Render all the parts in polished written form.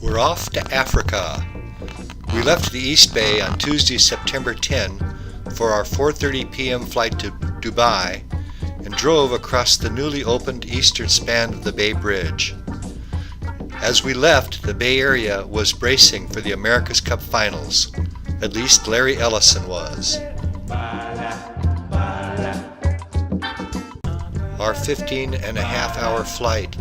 We're off to Africa. We left the East Bay on Tuesday, September 10 for our 4:30 p.m. flight to Dubai and drove across the newly opened eastern span of the Bay Bridge. As we left, the Bay Area was bracing for the America's Cup Finals. At least Larry Ellison was. Our 15-and-a-half-hour flight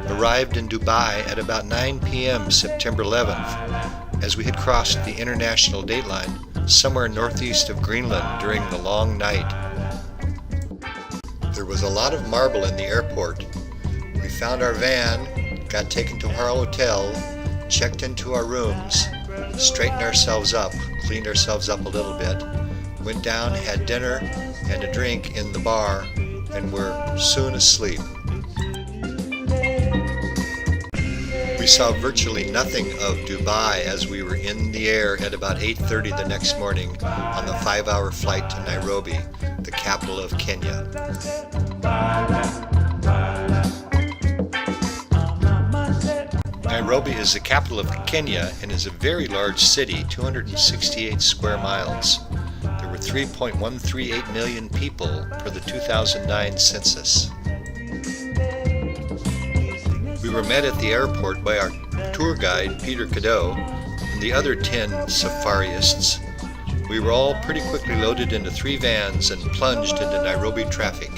arrived in Dubai at about 9 p.m. September 11th, as we had crossed the international dateline somewhere northeast of Greenland during the long night. There was a lot of marble in the airport. We found our van, got taken to our hotel, checked into our rooms, straightened ourselves up, cleaned ourselves up a little bit, went down, had dinner and a drink in the bar, and were soon asleep. We saw virtually nothing of Dubai as we were in the air at about 8:30 the next morning on the 5-hour flight to Nairobi, the capital of Kenya. Nairobi is the capital of Kenya and is a very large city, 268 square miles. There were 3.138 million people per the 2009 census. We were met at the airport by our tour guide, Peter Cadeau, and the other 10 safariists. We were all pretty quickly loaded into 3 vans and plunged into Nairobi traffic.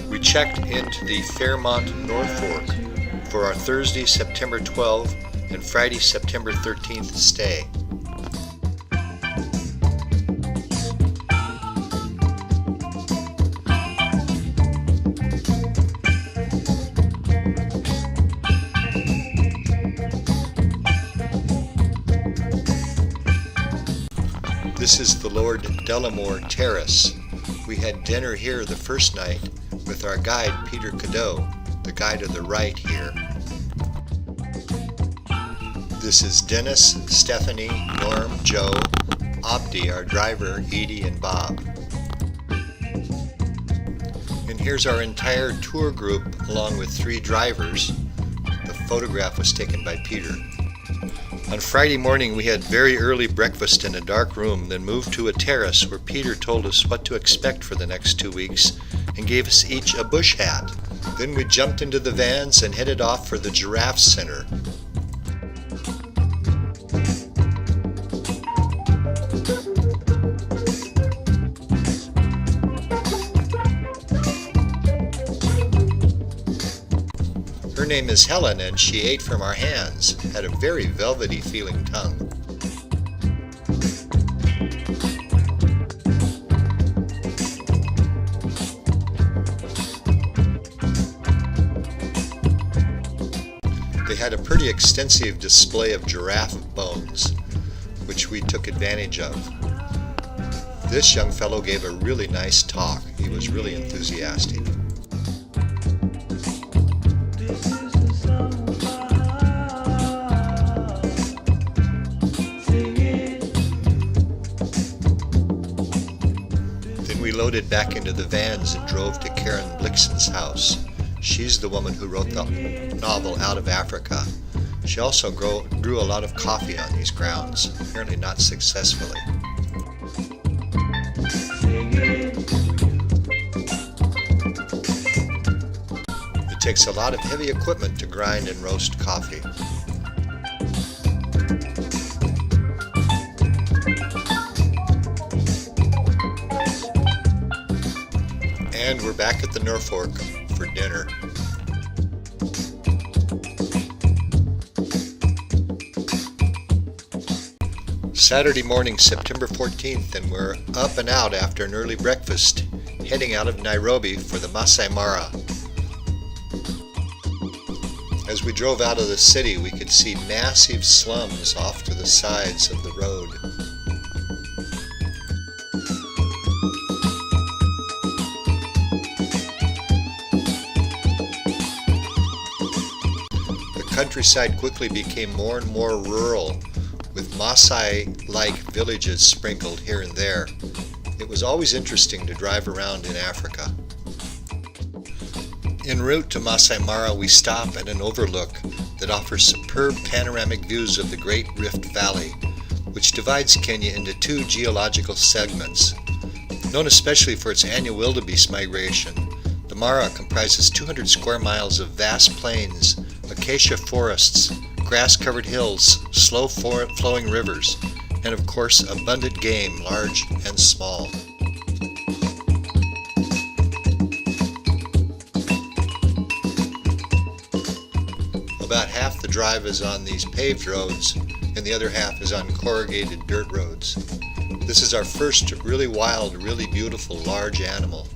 We checked into the Fairmont Norfolk for our Thursday, September 12th and Friday, September 13th stay. This is the Lord Delamore Terrace. We had dinner here the first night with our guide Peter Cadeau, the guy to the right here. This is Dennis, Stephanie, Norm, Joe, Abdi, our driver, Edie, and Bob. And here's our entire tour group along with 3 drivers. The photograph was taken by Peter. On Friday morning we had very early breakfast in a dark room, then moved to a terrace where Peter told us what to expect for the next 2 weeks and gave us each a bush hat. Then we jumped into the vans and headed off for the Giraffe Center. Her name is Helen, and she ate from our hands, had a very velvety feeling tongue. They had a pretty extensive display of giraffe bones, which we took advantage of. This young fellow gave a really nice talk. He was really enthusiastic. We loaded back into the vans and drove to Karen Blixen's house. She's the woman who wrote the novel Out of Africa. She also grew a lot of coffee on these grounds, apparently not successfully. It takes a lot of heavy equipment to grind and roast coffee. And we're back at the Norfolk for dinner. Saturday morning, September 14th, and we're up and out after an early breakfast, heading out of Nairobi for the Masai Mara. As we drove out of the city, we could see massive slums off to the sides of the road. The countryside quickly became more and more rural, with Maasai-like villages sprinkled here and there. It was always interesting to drive around in Africa. En route to Masai Mara, we stop at an overlook that offers superb panoramic views of the Great Rift Valley, which divides Kenya into two geological segments. Known especially for its annual wildebeest migration, the Mara comprises 200 square miles of vast plains, acacia forests, grass-covered hills, slow-flowing rivers, and of course abundant game, large and small. About half the drive is on these paved roads, and the other half is on corrugated dirt roads. This is our first really wild, really beautiful, large animal.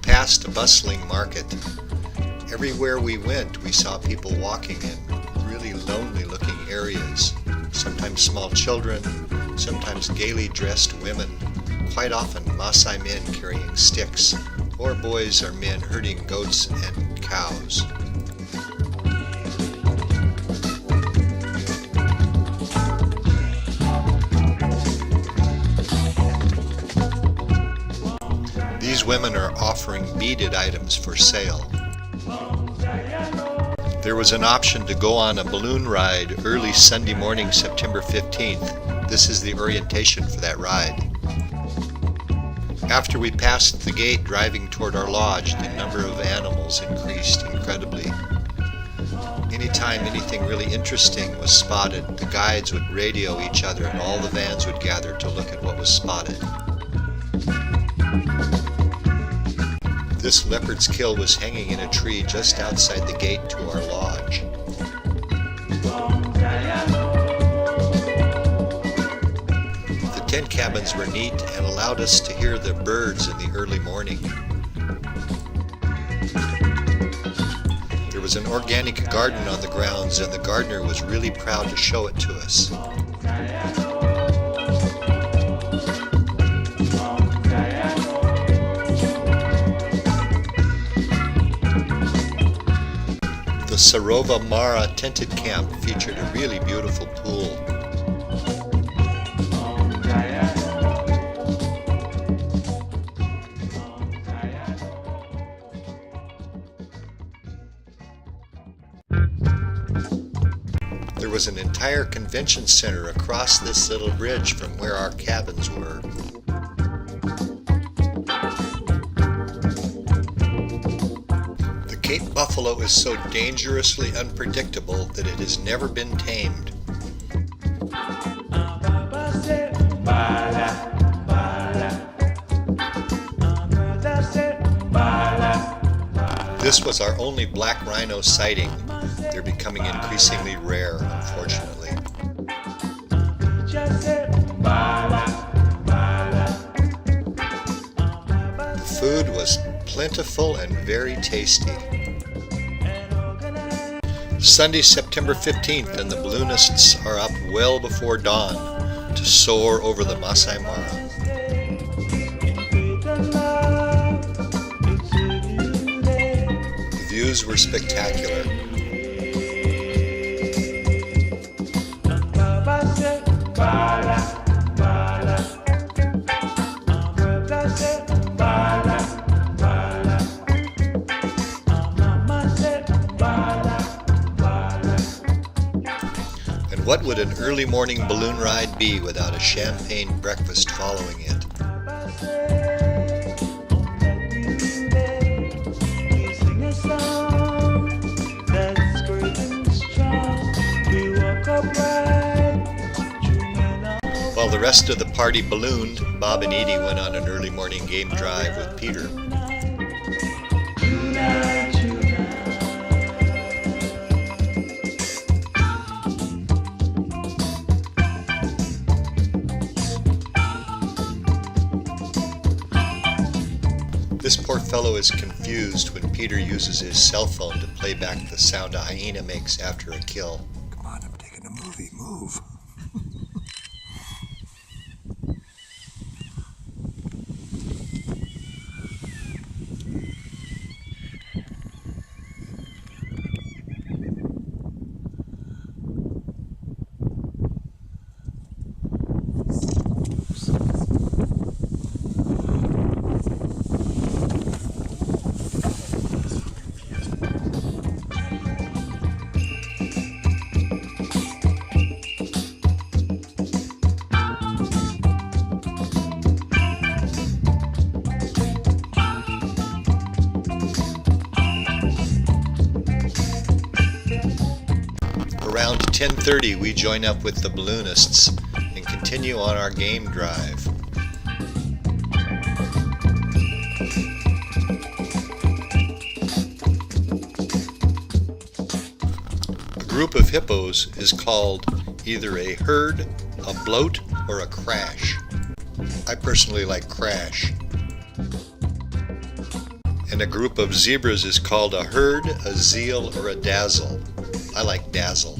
Past a bustling market. Everywhere we went, we saw people walking in really lonely looking areas. Sometimes small children, sometimes gaily dressed women, quite often Maasai men carrying sticks, or boys or men herding goats and cows. These women are offering beaded items for sale. There was an option to go on a balloon ride early Sunday morning, September 15th. This is the orientation for that ride. After we passed the gate driving toward our lodge, the number of animals increased incredibly. Anytime anything really interesting was spotted, the guides would radio each other and all the vans would gather to look at what was spotted. This leopard's kill was hanging in a tree just outside the gate to our lodge. The tent cabins were neat and allowed us to hear the birds in the early morning. There was an organic garden on the grounds, and the gardener was really proud to show it to us. The Sarova Mara tented camp featured a really beautiful pool. There was an entire convention center across this little bridge from where our cabins were. Cape buffalo is so dangerously unpredictable that it has never been tamed. This was our only black rhino sighting. They're becoming increasingly rare, unfortunately. The food was plentiful and very tasty. Sunday, September 15th, and the balloonists are up well before dawn to soar over the Maasai Mara. The views were spectacular. What would an early morning balloon ride be without a champagne breakfast following it? While the rest of the party ballooned, Bob and Edie went on an early morning game drive with Peter. This poor fellow is confused when Peter uses his cell phone to play back the sound a hyena makes after a kill. Come on, I'm taking a movie. Move. Around 10:30 we join up with the balloonists and continue on our game drive. A group of hippos is called either a herd, a bloat, or a crash. I personally like crash. And a group of zebras is called a herd, a zeal, or a dazzle. I like dazzle.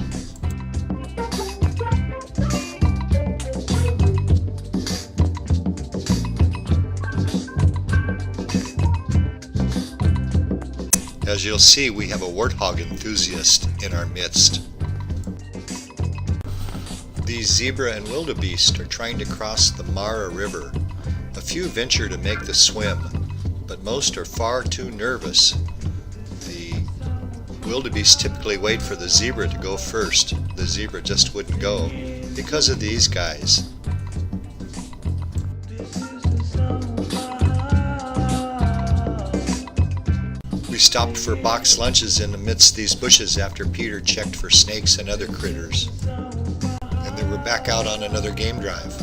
As you'll see, we have a warthog enthusiast in our midst. These zebra and wildebeest are trying to cross the Mara River. A few venture to make the swim, but most are far too nervous. The wildebeest typically wait for the zebra to go first. The zebra just wouldn't go because of these guys. We stopped for box lunches in amidst these bushes after Peter checked for snakes and other critters. And then we're back out on another game drive.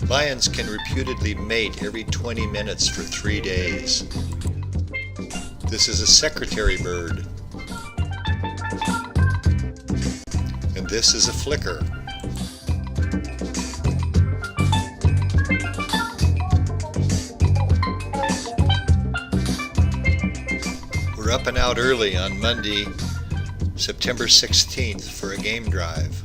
Lions can reputedly mate every 20 minutes for 3 days. This is a secretary bird. And this is a flicker. We're up and out early on Monday, September 16th for a game drive.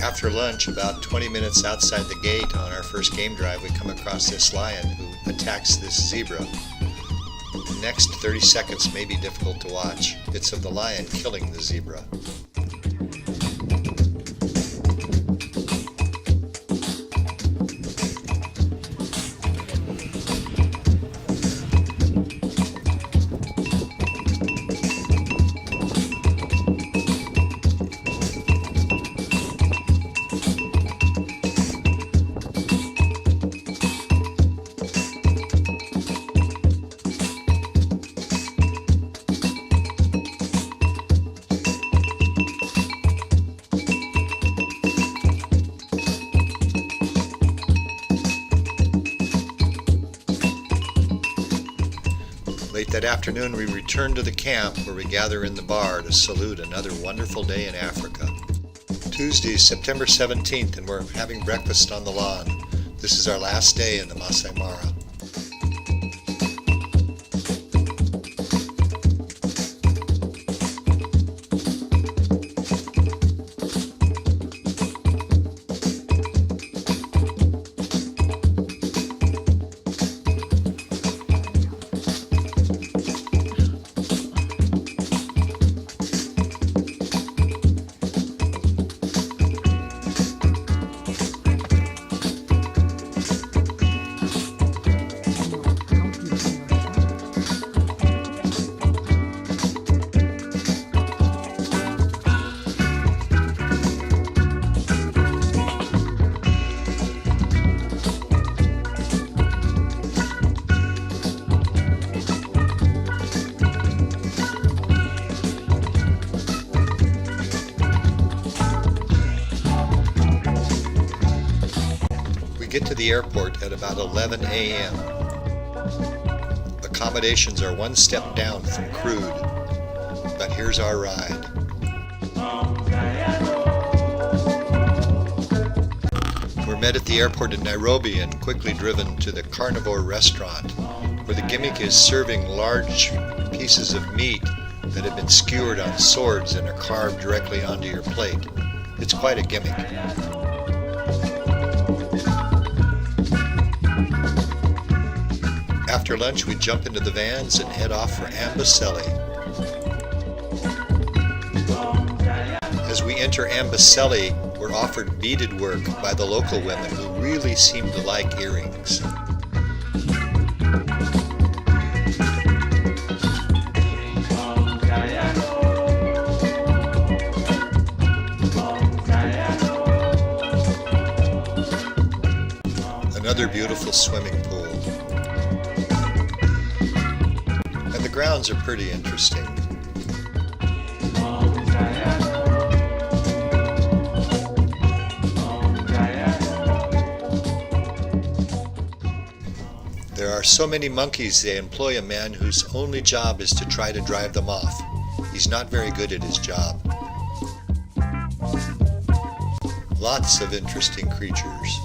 After lunch, about 20 minutes outside the gate on our first game drive, we come across this lion who attacks this zebra. The next 30 seconds may be difficult to watch. It's of the lion killing the zebra. Late that afternoon, we return to the camp where we gather in the bar to salute another wonderful day in Africa. Tuesday, September 17th, and we're having breakfast on the lawn. This is our last day in the Masai Mara. get to the airport at about 11 a.m. Accommodations are one step down from crude, but here's our ride. We're met at the airport in Nairobi and quickly driven to the carnivore restaurant, where the gimmick is serving large pieces of meat that have been skewered on swords and are carved directly onto your plate. It's quite a gimmick. After lunch, we jump into the vans and head off for Amboseli. As we enter Amboseli, we're offered beaded work by the local women who really seem to like earrings. Another beautiful swimming pool. And the grounds are pretty interesting. There are so many monkeys they employ a man whose only job is to try to drive them off. He's not very good at his job. Lots of interesting creatures.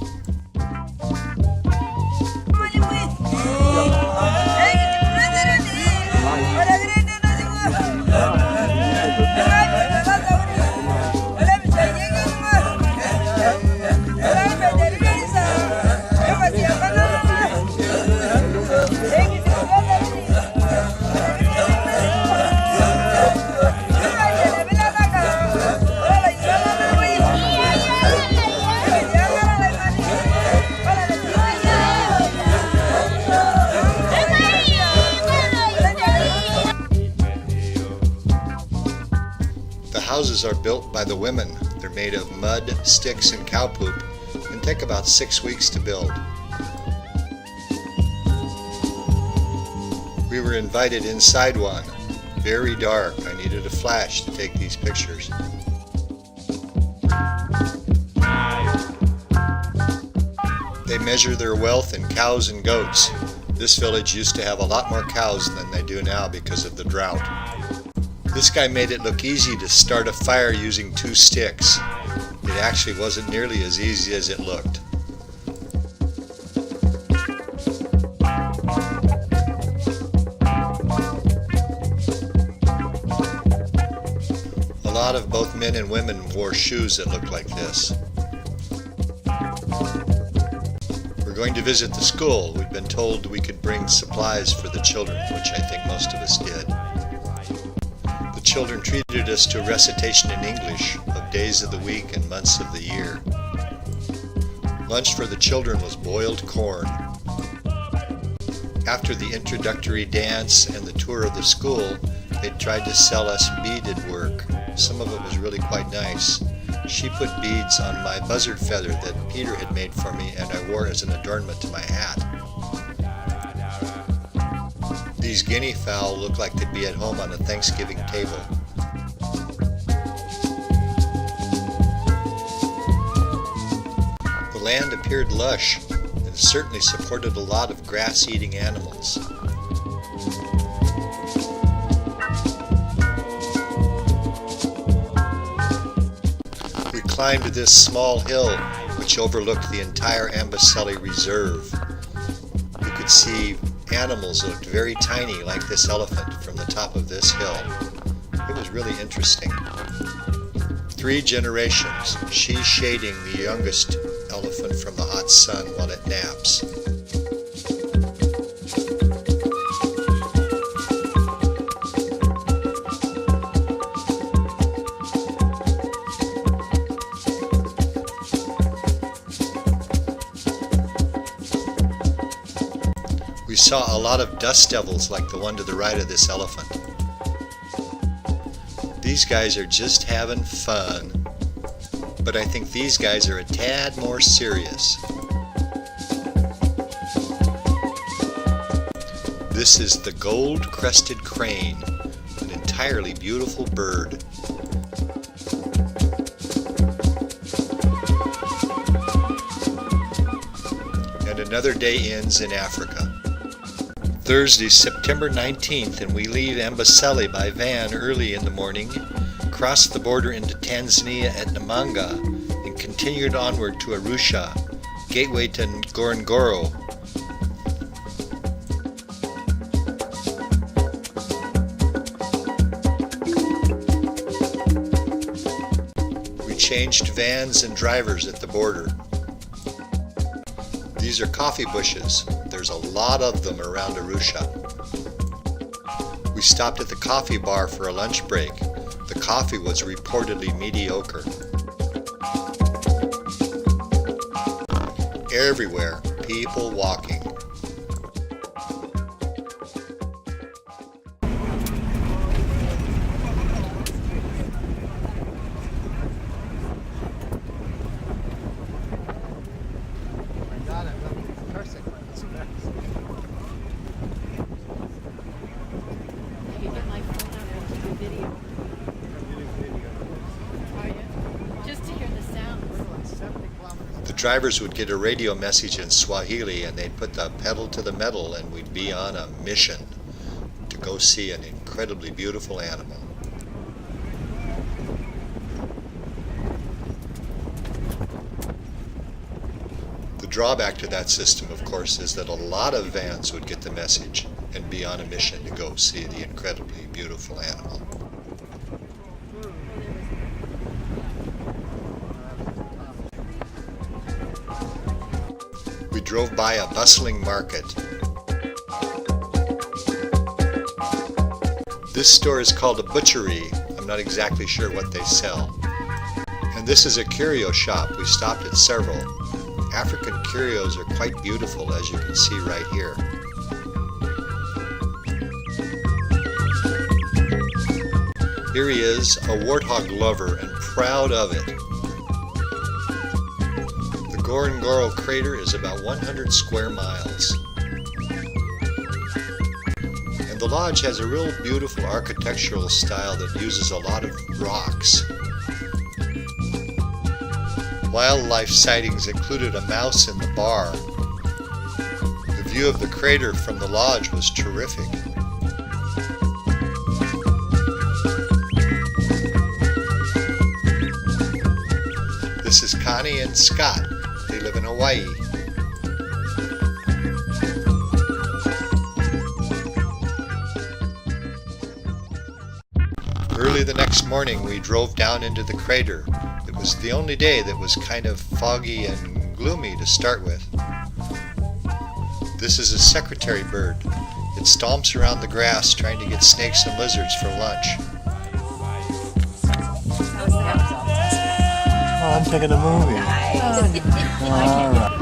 The houses are built by the women. They're made of mud, sticks, and cow poop and take about 6 weeks to build. We were invited inside one. Very dark. I needed a flash to take these pictures. They measure their wealth in cows and goats. This village used to have a lot more cows than they do now because of the drought. This guy made it look easy to start a fire using 2 sticks. It actually wasn't nearly as easy as it looked. A lot of both men and women wore shoes that looked like this. We're going to visit the school. We'd been told we could bring supplies for the children, which I think most of us did. The children treated us to a recitation in English of days of the week and months of the year. Lunch for the children was boiled corn. After the introductory dance and the tour of the school, they tried to sell us beaded work. Some of it was really quite nice. She put beads on my buzzard feather that Peter had made for me and I wore as an adornment to my hat. These guinea fowl look like they'd be at home on a Thanksgiving table. The land appeared lush and certainly supported a lot of grass-eating animals. We climbed this small hill which overlooked the entire Amboseli Reserve. You could see animals that looked very tiny, like this elephant, from the top of this hill. It was really interesting. 3 generations, she shading the youngest elephant from the hot sun while it naps. We saw a lot of dust devils like the one to the right of this elephant. These guys are just having fun, but I think these guys are a tad more serious. This is the gold-crested crane, an entirely beautiful bird. another day ends in Africa. Thursday, September 19th, and we leave Amboseli by van early in the morning, crossed the border into Tanzania at Namanga, and continued onward to Arusha, gateway to Ngorongoro. We changed vans and drivers at the border. These are coffee bushes. There's a lot of them around Arusha. We stopped at the coffee bar for a lunch break. The coffee was reportedly mediocre. Everywhere, people walking. The drivers would get a radio message in Swahili and they'd put the pedal to the metal and we'd be on a mission to go see an incredibly beautiful animal. The drawback to that system, of course, is that a lot of vans would get the message and be on a mission to go see the incredibly beautiful animal. We drove by a bustling market. This store is called a butchery. I'm not exactly sure what they sell. And this is a curio shop. We stopped at several. African curios are quite beautiful, as you can see right here. Here he is, a warthog lover, and proud of it. The Ngorongoro crater is about 100 square miles. And the lodge has a real beautiful architectural style that uses a lot of rocks. Wildlife sightings included a mouse in the bar. The view of the crater from the lodge was terrific. This is Connie and Scott. They live in Hawaii. Early the next morning, we drove down into the crater. It was the only day that was kind of foggy and gloomy to start with. This is a secretary bird. It stomps around the grass trying to get snakes and lizards for lunch. Oh, I'm taking a movie. All right.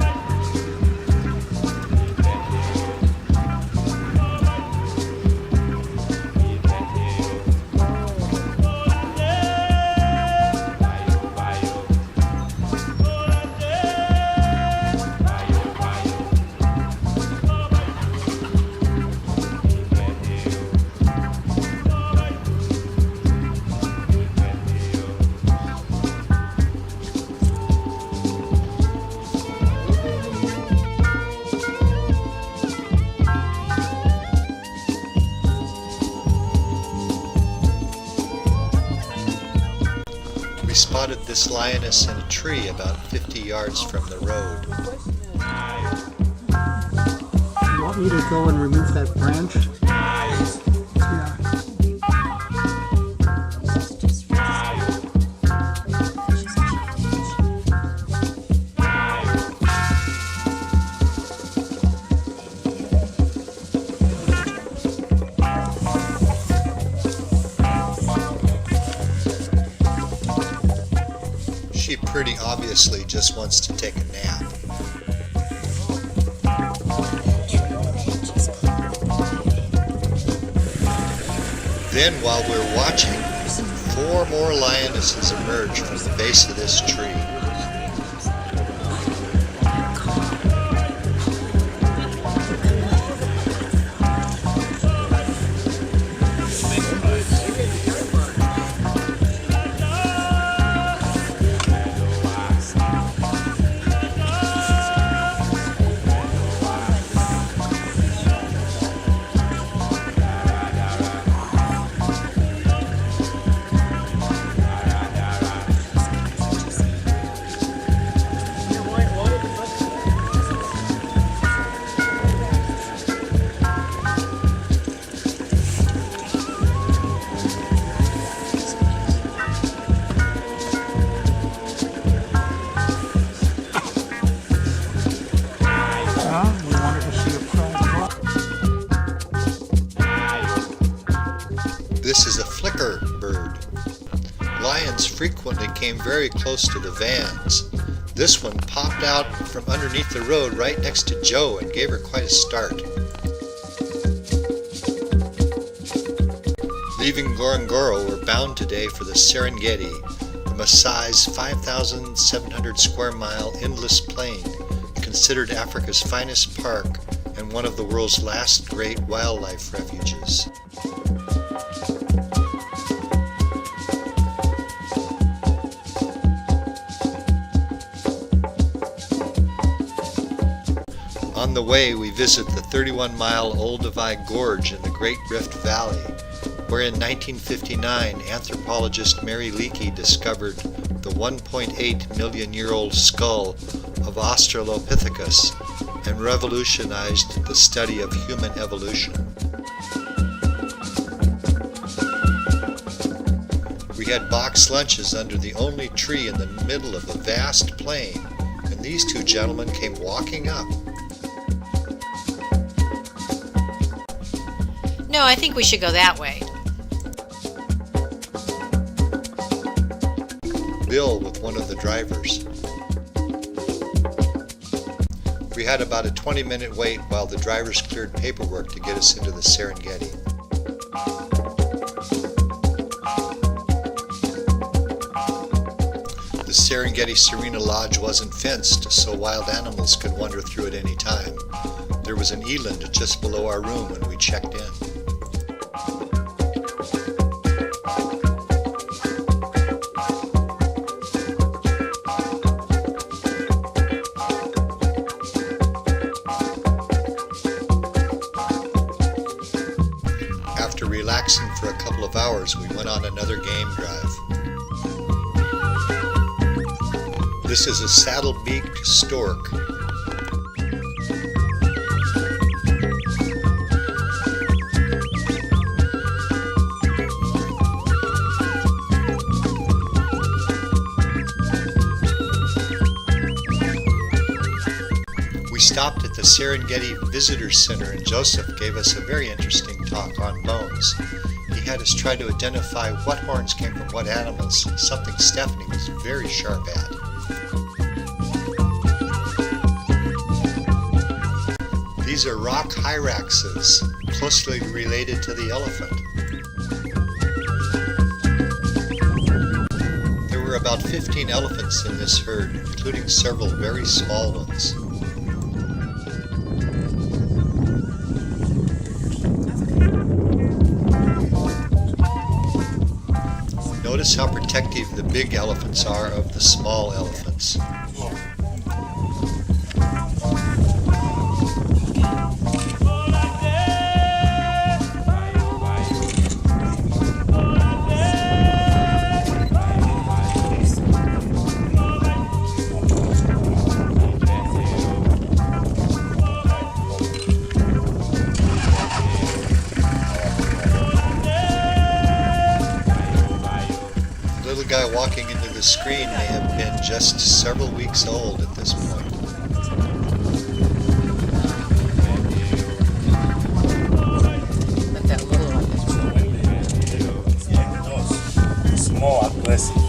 We spotted this lioness in a tree about 50 yards from the road. You want me to go and remove that branch? Yeah. She pretty obviously just wants to take a nap. Then, while we're watching, 4 more lionesses emerge from the base of this tree. came very close to the vans. This one popped out from underneath the road right next to Joe and gave her quite a start. Leaving Ngorongoro, we're bound today for the Serengeti, the Maasai's 5,700 square mile endless plain, considered Africa's finest park and one of the world's last great wildlife refuges. On the way, we visit the 31-mile Olduvai Gorge in the Great Rift Valley, where in 1959 anthropologist Mary Leakey discovered the 1.8 million-year-old skull of Australopithecus and revolutionized the study of human evolution. We had boxed lunches under the only tree in the middle of a vast plain, and these two gentlemen came walking up. No, I think we should go that way. Bill with one of the drivers. We had about a 20-minute wait while the drivers cleared paperwork to get us into the Serengeti. The Serengeti Serena Lodge wasn't fenced, so wild animals could wander through at any time. There was an eland just below our room when we checked in. After relaxing for a couple of hours, we went on another game drive. This is a saddle-beaked stork. We stopped at the Serengeti Visitor Center and Joseph gave us a very interesting talk on bones. He had us try to identify what horns came from what animals, something Stephanie was very sharp at. These are rock hyraxes, closely related to the elephant. There were about 15 elephants in this herd, including several very small ones. Notice how protective the big elephants are of the small elephants. The little guy walking into the screen may have been just several weeks old at this point. But that little one is Small, aggressive.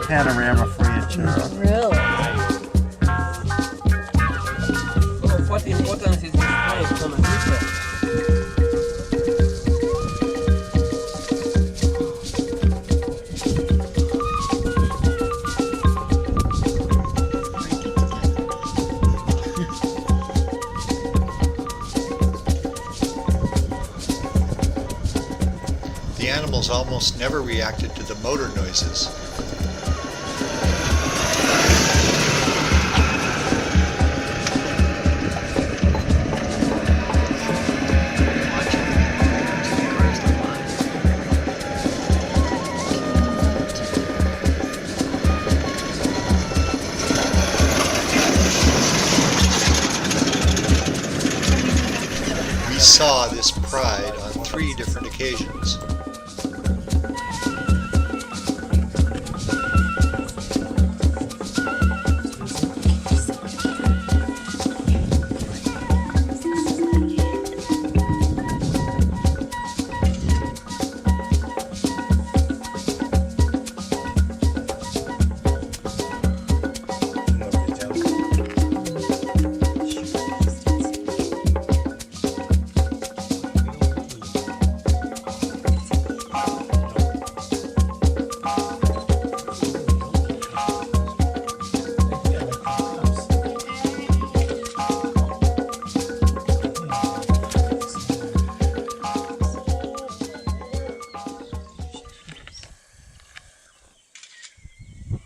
panorama for you, Cheryl. Really? Of what importance is this place from a people? The animals almost never reacted to the motor noises. We saw this pride on 3 different occasions.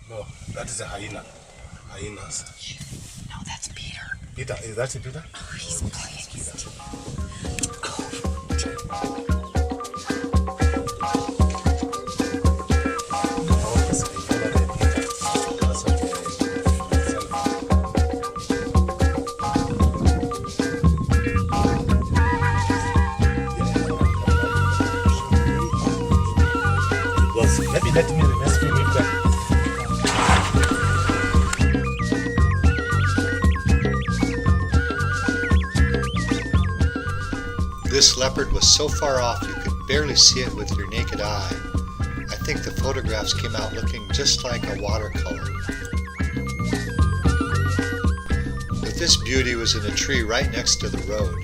No, that is a hyena. Hyenas. No, that's Peter. Peter, is that Peter? Oh, he's playing. Maybe let me reverse you with that. This leopard was so far off you could barely see it with your naked eye. I think the photographs came out looking just like a watercolor. But this beauty was in a tree right next to the road.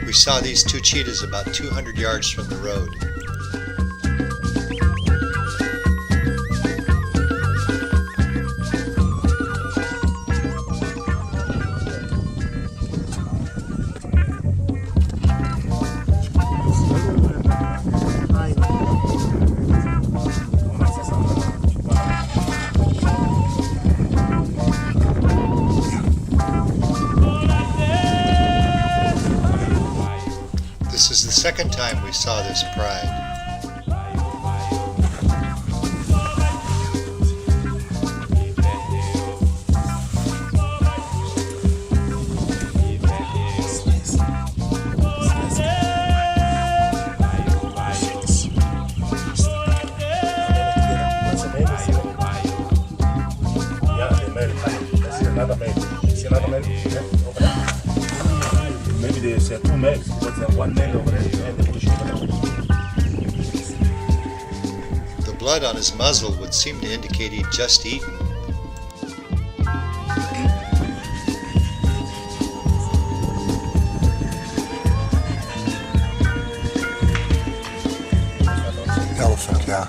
We saw these 2 cheetahs about 200 yards from the road. This is the second time we saw this pride. Maybe there's 2 males, but there's 1 male over there and they push over there. The blood on his muzzle would seem to indicate he'd just eaten. Elephant, yeah.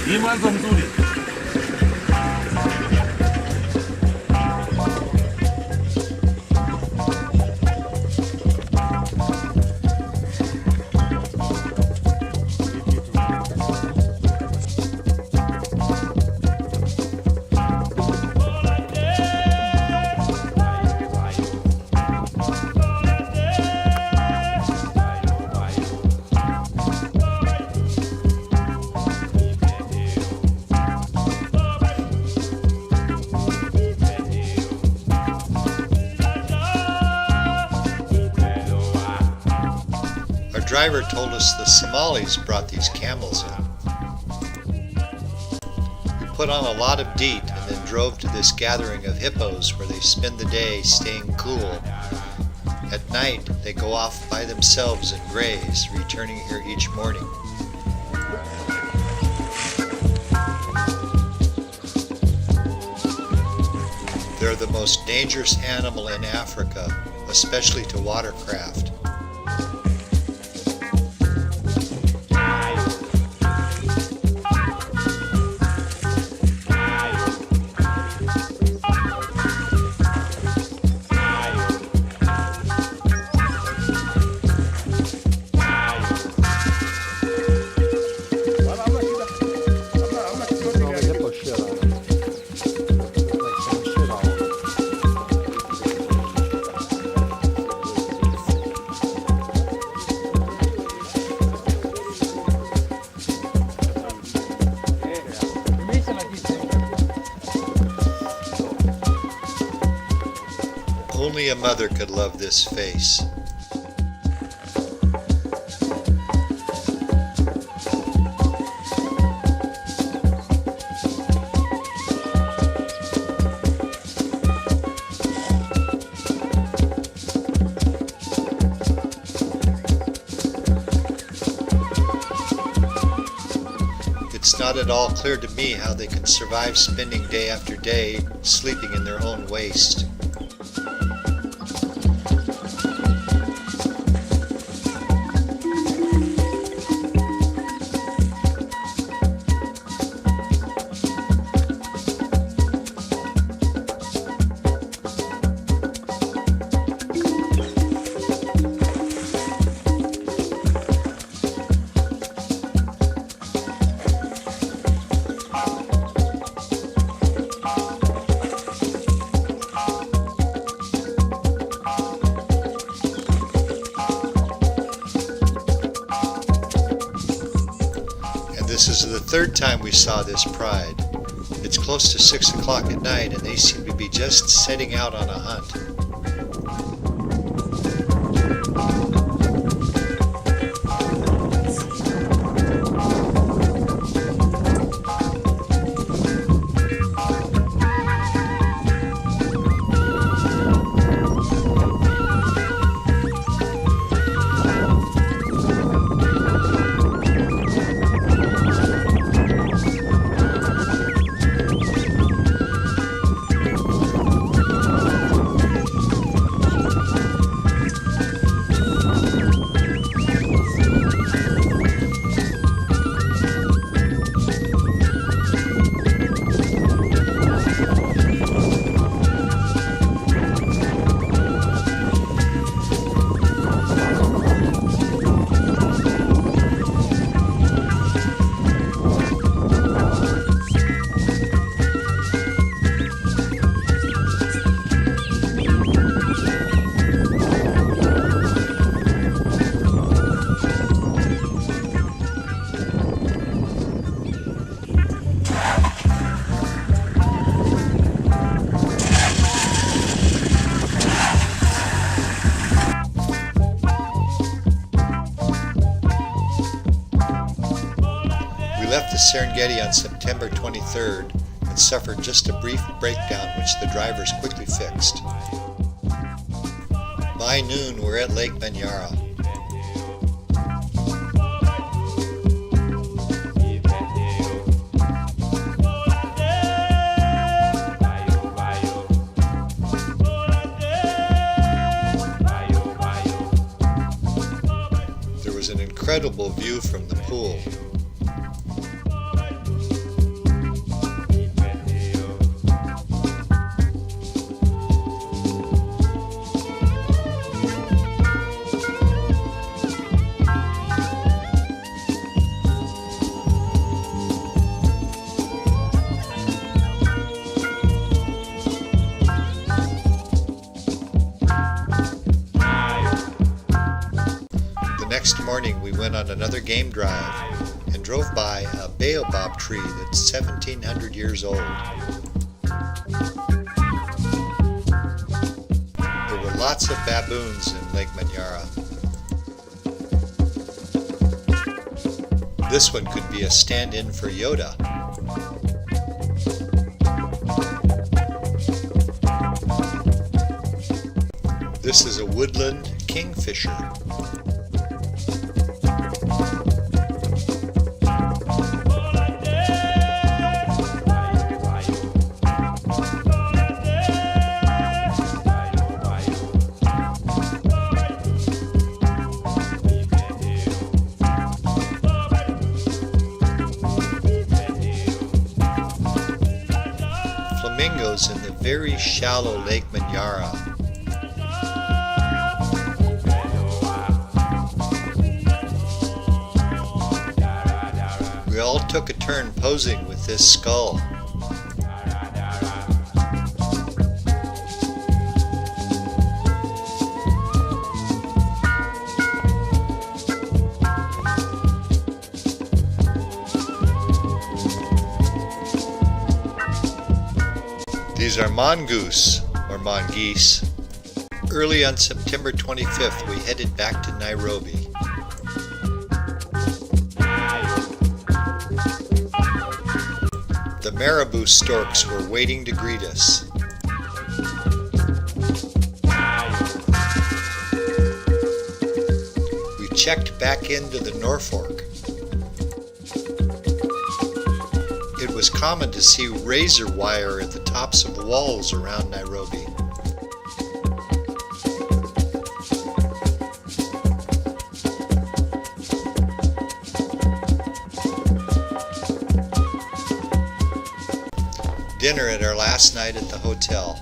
Hii mwanzo mzuri. driver told us the Somalis brought these camels in. We put on a lot of DEET and then drove to this gathering of hippos where they spend the day staying cool. At night, they go off by themselves and graze, returning here each morning. They're the most dangerous animal in Africa, especially to watercraft. All the hippo shit on it. Like some shit all over it. Only a mother could love this face. It's not at all clear to me how they can survive spending day after day sleeping in their own waste. This is the third time we saw this pride. It's close to 6 o'clock at night and they seem to be just setting out on a hunt. We left the Serengeti on September 23rd and suffered just a brief breakdown which the drivers quickly fixed. By noon we're at Lake Manyara. There was an incredible view from the pool. Next morning we went on another game drive and drove by a baobab tree that's 1,700 years old. There were lots of baboons in Lake Manyara. This one could be a stand-in for Yoda. This is a woodland kingfisher. Flamingos in the very shallow Lake Manyara. We all took a turn posing with this skull. These are mongoose, or mongoose. Early on September 25th, we headed back to Nairobi. The marabou storks were waiting to greet us. We checked back into the Norfolk. It was common to see razor wire at the tops of walls around Nairobi. Dinner at our last night at the hotel.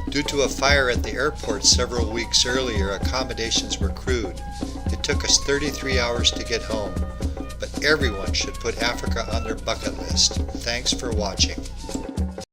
Due to a fire at the airport several weeks earlier, accommodations were crude. It took us 33 hours to get home, but everyone should put Africa on their bucket list. Thanks for watching.